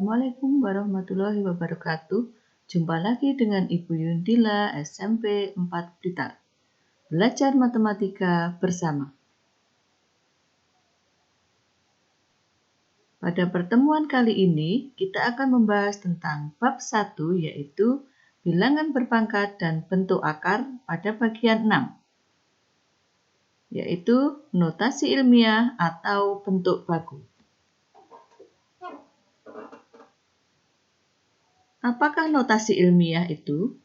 Assalamualaikum warahmatullahi wabarakatuh. Jumpa lagi dengan Ibu Yundila, SMP 4 Blitar. Belajar matematika bersama. Pada pertemuan kali ini, kita akan membahas tentang bab 1, yaitu bilangan berpangkat dan bentuk akar pada bagian 6, yaitu notasi ilmiah atau bentuk baku. Apakah notasi ilmiah itu?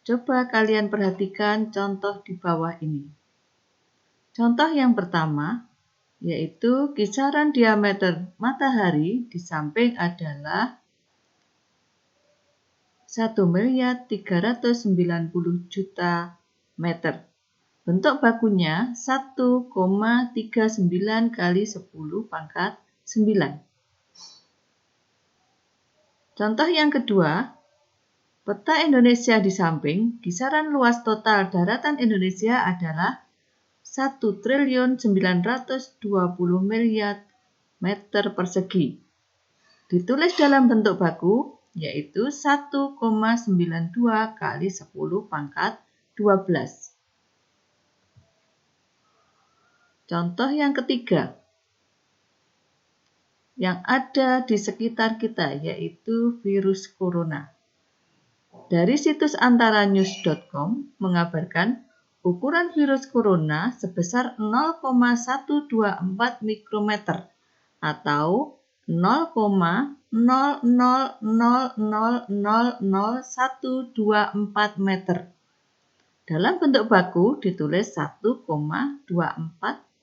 Coba kalian perhatikan contoh di bawah ini. Contoh yang pertama, yaitu kisaran diameter matahari di samping adalah 1.390.000.000 meter. Bentuk bakunya 1,39 kali 10 pangkat 9. Contoh yang kedua, peta Indonesia di samping kisaran luas total daratan Indonesia adalah 1.920.000.000 meter persegi. Ditulis dalam bentuk baku, yaitu 1,92 kali 10 pangkat 12. Contoh yang ketiga, yang ada di sekitar kita, yaitu virus corona. Dari situs antaranews.com mengabarkan ukuran virus corona sebesar 0,124 mikrometer atau 0,00000124 meter. Dalam bentuk baku ditulis 1,24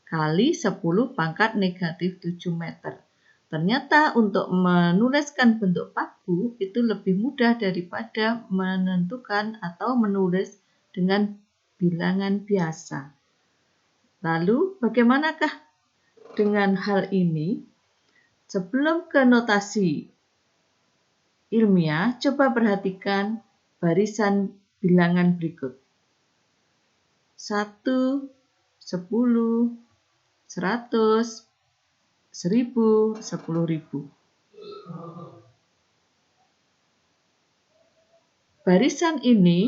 kali 10 pangkat negatif 7 meter. Ternyata untuk menuliskan bentuk baku itu lebih mudah daripada menentukan atau menulis dengan bilangan biasa. Lalu bagaimanakah dengan hal ini? Sebelum ke notasi ilmiah, coba perhatikan barisan bilangan berikut. 1, 10, 100, 1000, 10.000. Barisan ini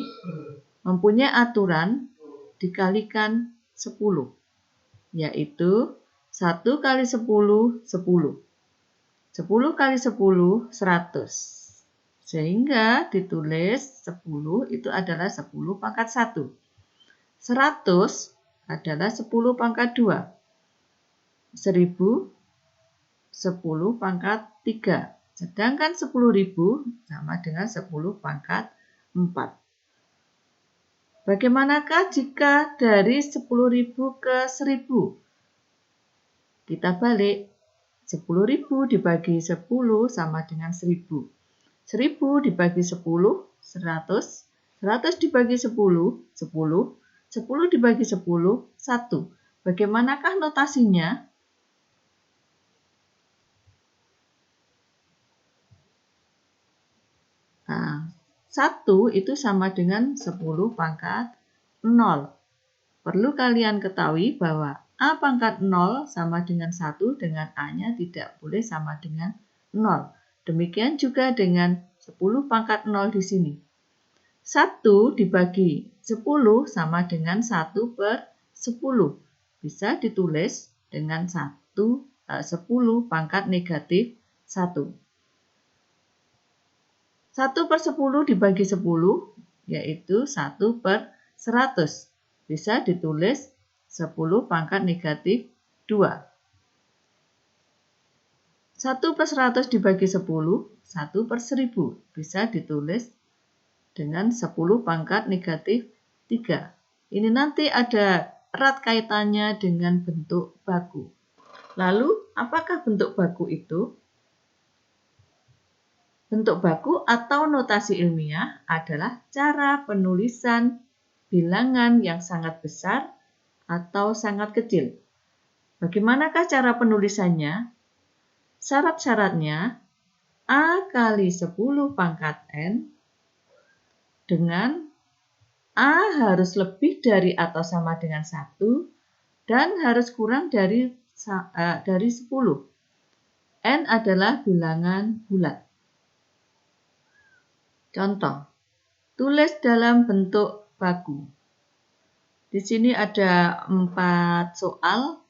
mempunyai aturan dikalikan 10, yaitu 1 kali 10, 10. 10 kali 10, 100. Sehingga ditulis 10 itu adalah 10 pangkat 1. 100 adalah 10 pangkat 2. 1000, 10 pangkat 3. Sedangkan 10.000 sama dengan 10 pangkat 4. Bagaimanakah jika dari 10.000 ke 1.000? Kita balik. 10.000 dibagi 10 sama dengan 1.000. 1.000 dibagi 10, 100. 100 dibagi 10, 10. 10 dibagi 10, 1. Bagaimanakah notasinya? Nah, 1 itu sama dengan 10 pangkat 0. Perlu kalian ketahui bahwa A pangkat 0 sama dengan 1 dengan A-nya tidak boleh sama dengan 0. Demikian juga dengan 10 pangkat 0 di sini. 1 dibagi 10 sama dengan 1 per 10. Bisa ditulis dengan 10 pangkat negatif 1. 1 per 10 dibagi 10, yaitu 1 per 100. Bisa ditulis 10 pangkat negatif 2. 1 per 100 dibagi 10, 1 per 1000. Bisa ditulis dengan 10 pangkat negatif 3. Ini nanti ada erat kaitannya dengan bentuk baku. Lalu, apakah bentuk baku itu? Bentuk baku atau notasi ilmiah adalah cara penulisan bilangan yang sangat besar atau sangat kecil. Bagaimanakah cara penulisannya? Syarat-syaratnya A kali 10 pangkat N dengan A harus lebih dari atau sama dengan 1 dan harus kurang dari 10. N adalah bilangan bulat. Contoh, tulis dalam bentuk baku. Di sini ada 4 soal.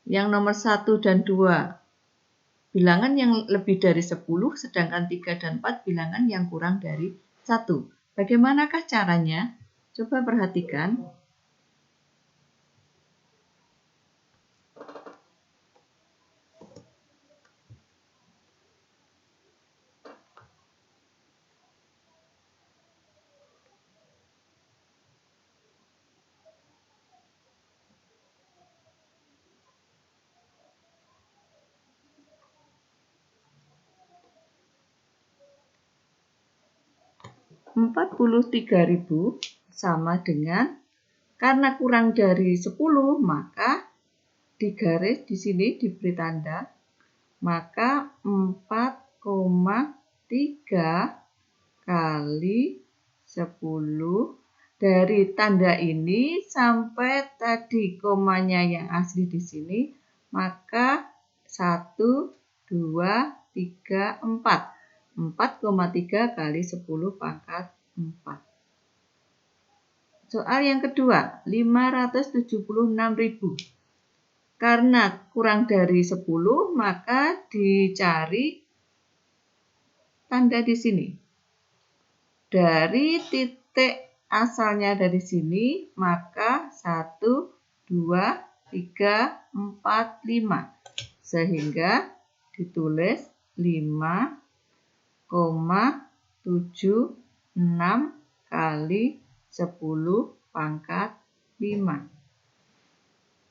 Yang nomor 1 dan 2 bilangan yang lebih dari 10, sedangkan 3 dan 4 bilangan yang kurang dari 1. Bagaimanakah caranya? Coba perhatikan. 43.000 sama dengan, karena kurang dari 10, maka di garis di sini diberi tanda, maka 4,3 kali 10. Dari tanda ini sampai tadi komanya yang asli di sini, maka 1, 2, 3, 4. 4,3 kali 10 pangkat 4. Soal yang kedua, 576.000. Karena kurang dari 10, maka dicari tanda di sini. Dari titik asalnya dari sini, maka 1, 2, 3, 4, 5. Sehingga ditulis 5,76 kali 10 pangkat 5.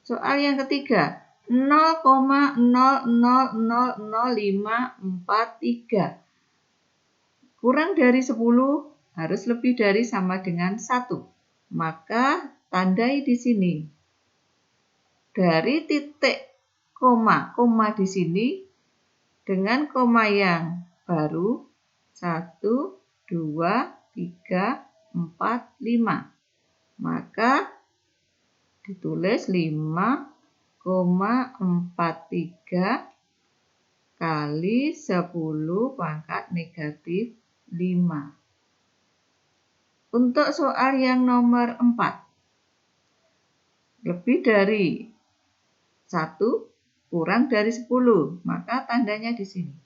Soal yang ketiga, 0,000543. Kurang dari 10 harus lebih dari sama dengan 1. Maka tandai di sini. Dari titik koma di sini dengan koma yang baru 1, 2, 3, 4, 5. Maka ditulis 5,43 kali 10 pangkat negatif 5. Untuk soal yang nomor 4, lebih dari 1 kurang dari 10, maka tandanya di sini.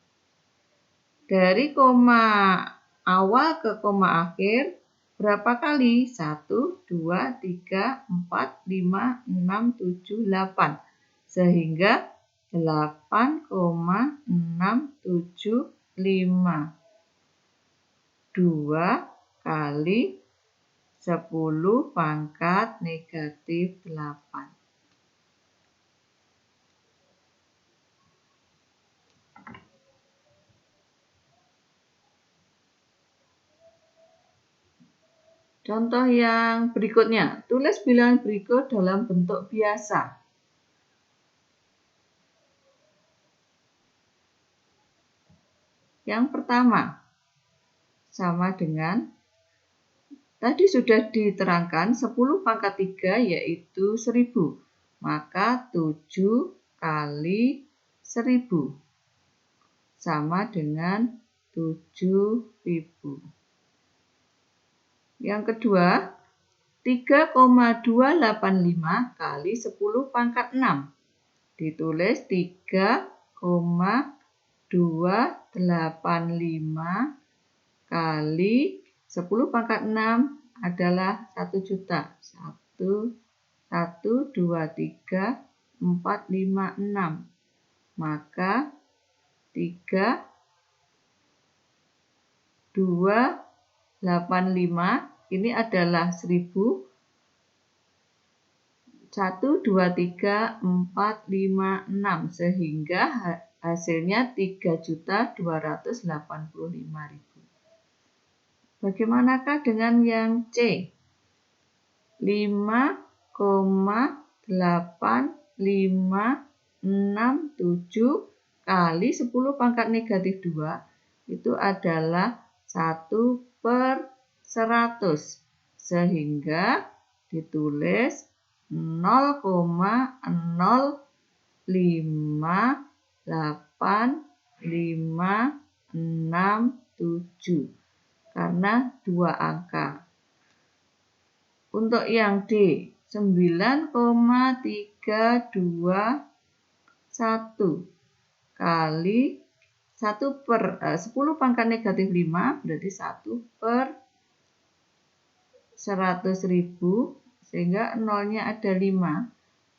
Dari koma awal ke koma akhir, berapa kali? 1, 2, 3, 4, 5, 6, 7, 8. Sehingga 8,675. 2 kali 10 pangkat negatif 8. Contoh yang berikutnya, tulis bilangan berikut dalam bentuk biasa. Yang pertama, sama dengan, tadi sudah diterangkan 10 pangkat 3 yaitu 1000. Maka 7 kali 1000 sama dengan 7.000. Yang kedua, 3,285 kali 10 pangkat 6. Ditulis 3,285 kali 10 pangkat 6 adalah 1 juta. 1, 2, 3, 4, 5, 6. Maka 3, 2, 85 ini adalah 1000. 1, 2, 3, 4, 5, 6. Sehingga hasilnya 3.285.000. Bagaimanakah dengan yang C? 5,8567 kali 10 pangkat negatif 2 itu adalah 1/100. Sehingga ditulis 0,05 8, 5, 6, 7. Karena 2 angka. Untuk yang D, 9,321 kali 10 pangkat negatif 5 berarti 1/100.000, sehingga nolnya ada 5.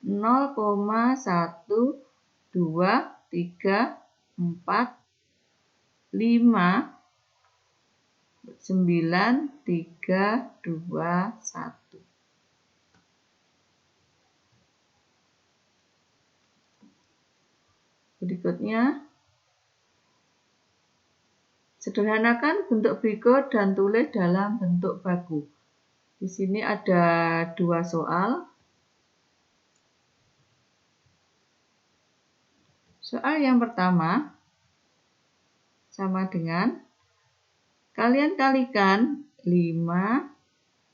0,123459321. Berikutnya, sederhanakan bentuk Bigo dan tulis dalam bentuk baku. Di sini ada 2 soal. Soal yang pertama sama dengan kalian kalikan 5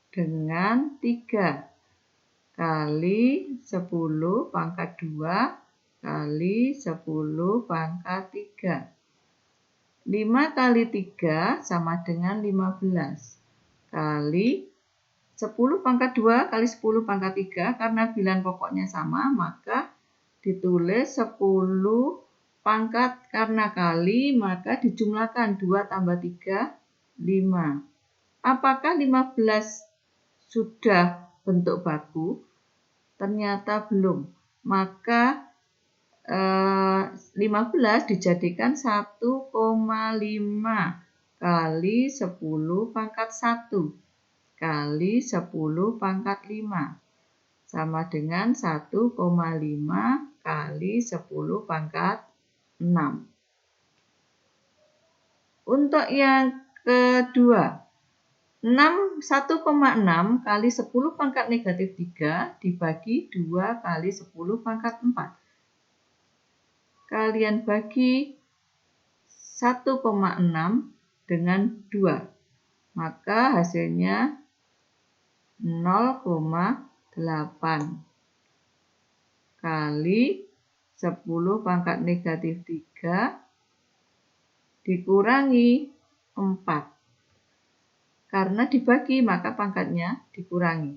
dengan 3 kali 10 pangkat 2 kali 10 pangkat 3. 5 kali 3 sama dengan 15 kali 10 pangkat 2 kali 10 pangkat 3. Karena bilangan pokoknya sama, maka ditulis 10 pangkat, karena kali maka dijumlahkan 2 tambah 3, 5. Apakah 15 sudah bentuk baku? Ternyata belum. Maka 15 dijadikan 1,5 kali 10 pangkat 1 kali 10 pangkat 5 sama dengan 1,5 kali 10 pangkat 6. Untuk yang kedua, 1,6 kali 10 pangkat negatif 3 dibagi 2 kali 10 pangkat 4. Kalian bagi 1,6 dengan 2. Maka hasilnya 0,8 kali 10 pangkat negatif 3 dikurangi 4. Karena dibagi maka pangkatnya dikurangi.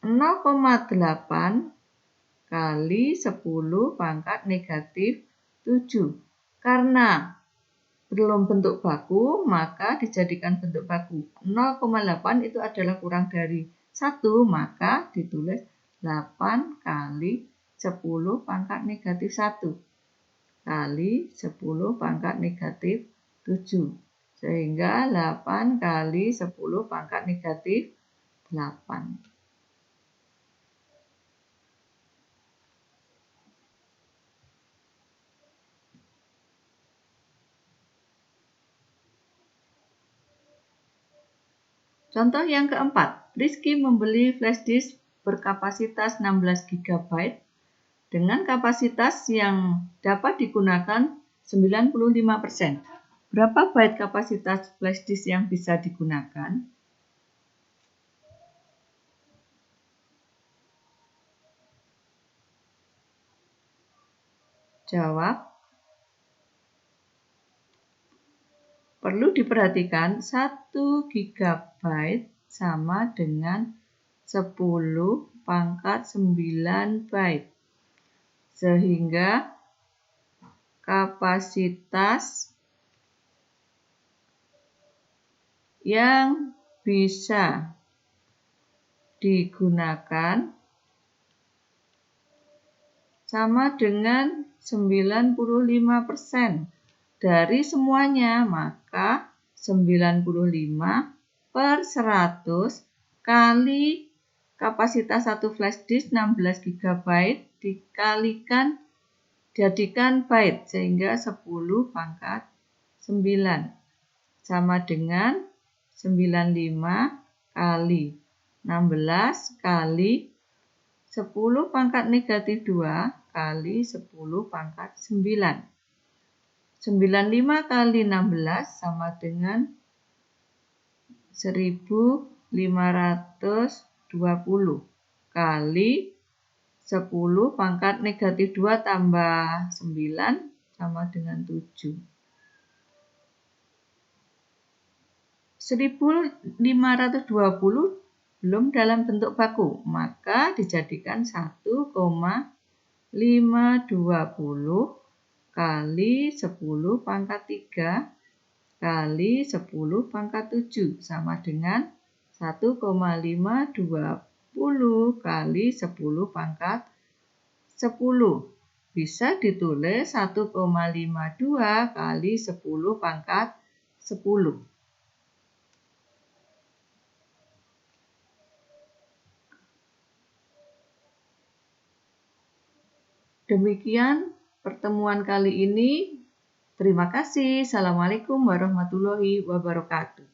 0,8 kali 10 pangkat negatif 7. Karena belum bentuk baku, maka dijadikan bentuk baku. 0,8 itu adalah kurang dari 1, maka ditulis 8 kali 10 pangkat negatif 1 kali 10 pangkat negatif 7. Sehingga 8 kali 10 pangkat negatif 8. Contoh yang keempat, Rizky membeli flash disk berkapasitas 16 GB dengan kapasitas yang dapat digunakan 95%. Berapa byte kapasitas flash disk yang bisa digunakan? Jawab. Perlu diperhatikan 1 GB sama dengan 10 pangkat 9 byte. Sehingga kapasitas yang bisa digunakan sama dengan 95% dari semuanya, maka 95/100 kali kapasitas satu flash disk 16 GB dikalikan jadikan byte, sehingga 10 pangkat 9 sama dengan 95 kali 16 kali 10 pangkat negatif 2 kali 10 pangkat 9. 95 kali 16 sama dengan 1520 kali 10 pangkat negatif 2 tambah 9 sama dengan 7. 1520 belum dalam bentuk baku, maka dijadikan 1,520 kali 10 pangkat 3 kali 10 pangkat 7 sama dengan 1,520 kali 10 pangkat 10. Bisa ditulis 1,52 kali 10 pangkat 10. Demikian pertemuan kali ini. Terima kasih. Assalamualaikum warahmatullahi wabarakatuh.